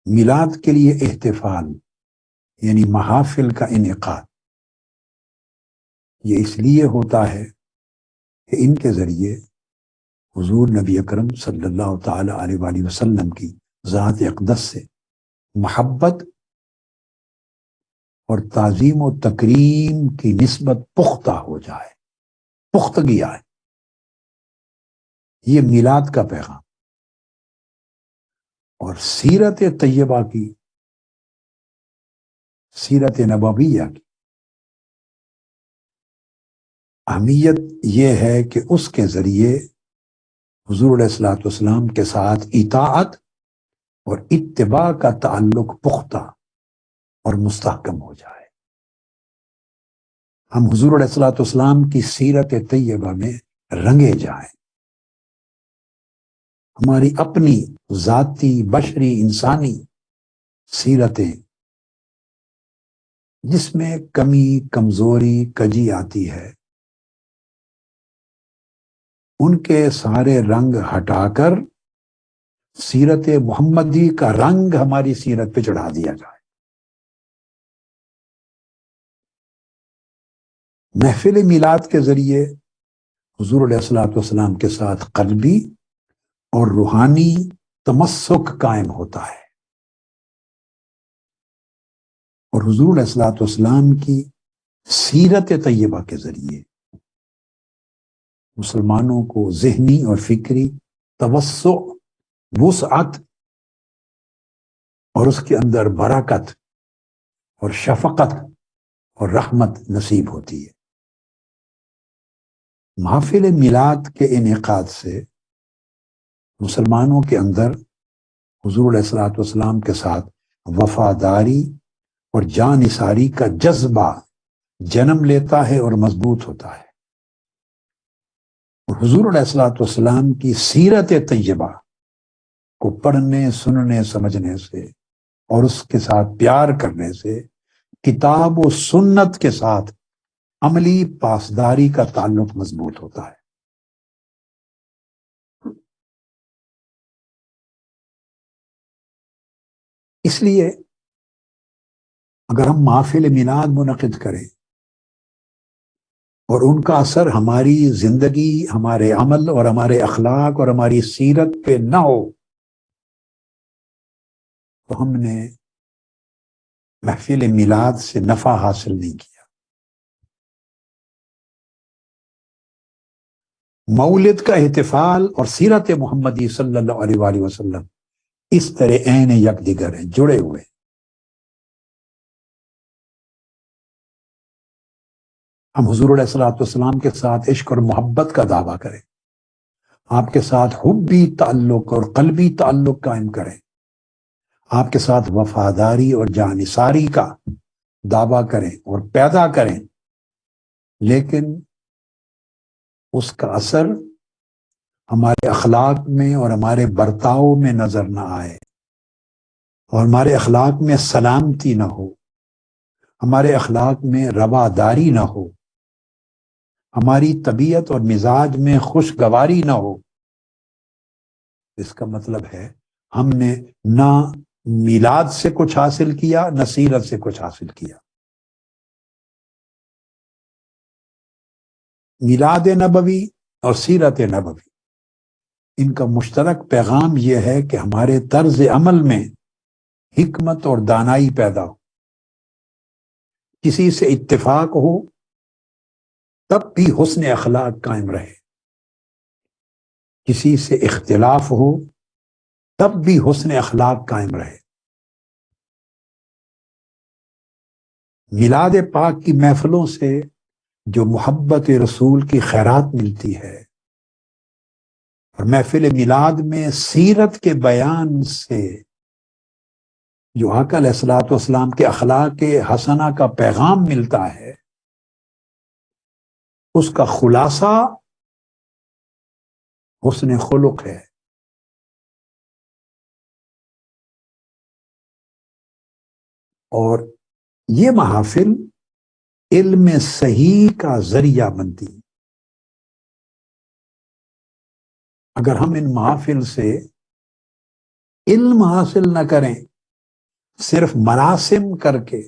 میلاد کے لیے احتفال یعنی محافل کا انعقاد یہ اس لیے ہوتا ہے کہ ان کے ذریعے حضور نبی اکرم صلی اللہ تعالی علیہ وآلہ وسلم کی ذات اقدس سے محبت اور تعظیم و تکریم کی نسبت پختہ ہو جائے، پختگی آئے۔ یہ میلاد کا پیغام اور سیرت طیبہ کی، سیرت نبویہ کی اہمیت یہ ہے کہ اس کے ذریعے حضور علیہ الصلوۃ والسلام کے ساتھ اطاعت اور اتباع کا تعلق پختہ اور مستحکم ہو جائے۔ ہم حضور علیہ الصلوۃ والسلام کی سیرت طیبہ میں رنگے جائیں، ہماری اپنی ذاتی بشری انسانی سیرتیں جس میں کمی کمزوری کجی آتی ہے ان کے سارے رنگ ہٹا کر سیرت محمدی کا رنگ ہماری سیرت پہ چڑھا دیا جائے۔ محفل میلاد کے ذریعے حضور علیہ الصلوۃ والسلام کے ساتھ قلبی اور روحانی تمسک قائم ہوتا ہے، اور حضور علیہ الصلوۃ والسلام کی سیرت طیبہ کے ذریعے مسلمانوں کو ذہنی اور فکری توسع، وسعت اور اس کے اندر برکت اور شفقت اور رحمت نصیب ہوتی ہے۔ محافل میلاد کے انعقاد سے مسلمانوں کے اندر حضور علیہ الصلوۃ والسلام کے ساتھ وفاداری اور جانثاری کا جذبہ جنم لیتا ہے اور مضبوط ہوتا ہے، اور حضور علیہ الصلوۃ والسلام کی سیرت طیبہ کو پڑھنے، سننے، سمجھنے سے اور اس کے ساتھ پیار کرنے سے کتاب و سنت کے ساتھ عملی پاسداری کا تعلق مضبوط ہوتا ہے۔ اس لیے اگر ہم محافل میلاد منعقد کریں اور ان کا اثر ہماری زندگی، ہمارے عمل اور ہمارے اخلاق اور ہماری سیرت پہ نہ ہو تو ہم نے محفل میلاد سے نفع حاصل نہیں کیا۔ مولد کا احتفال اور سیرت محمدی صلی اللہ علیہ وآلہ وسلم اس طرح عین یکدیگر ہیں، جڑے ہوئے۔ ہم حضور علیہ الصلوۃ والسلام کے ساتھ عشق اور محبت کا دعویٰ کریں، آپ کے ساتھ حبی تعلق اور قلبی تعلق قائم کریں، آپ کے ساتھ وفاداری اور جانثاری کا دعویٰ کریں اور پیدا کریں، لیکن اس کا اثر ہمارے اخلاق میں اور ہمارے برتاؤ میں نظر نہ آئے، اور ہمارے اخلاق میں سلامتی نہ ہو، ہمارے اخلاق میں رواداری نہ ہو، ہماری طبیعت اور مزاج میں خوشگواری نہ ہو۔ اس کا مطلب ہے ہم نے نہ میلاد سے کچھ حاصل کیا، نہ سیرت سے کچھ حاصل کیا۔ میلاد نبوی اور سیرت نبوی، ان کا مشترک پیغام یہ ہے کہ ہمارے طرز عمل میں حکمت اور دانائی پیدا ہو، کسی سے اتفاق ہو تب بھی حسن اخلاق قائم رہے، کسی سے اختلاف ہو تب بھی حسن اخلاق قائم رہے۔ میلاد پاک کی محفلوں سے جو محبت رسول کی خیرات ملتی ہے، اور محفل میلاد میں سیرت کے بیان سے جو آقا علیہ الصلوۃ والسلام کے اخلاق حسنہ کا پیغام ملتا ہے، اس کا خلاصہ حسن خلق ہے۔ اور یہ محافل علم صحیح کا ذریعہ بنتی۔ اگر ہم ان محافل سے علم حاصل نہ کریں صرف مراسم کر کے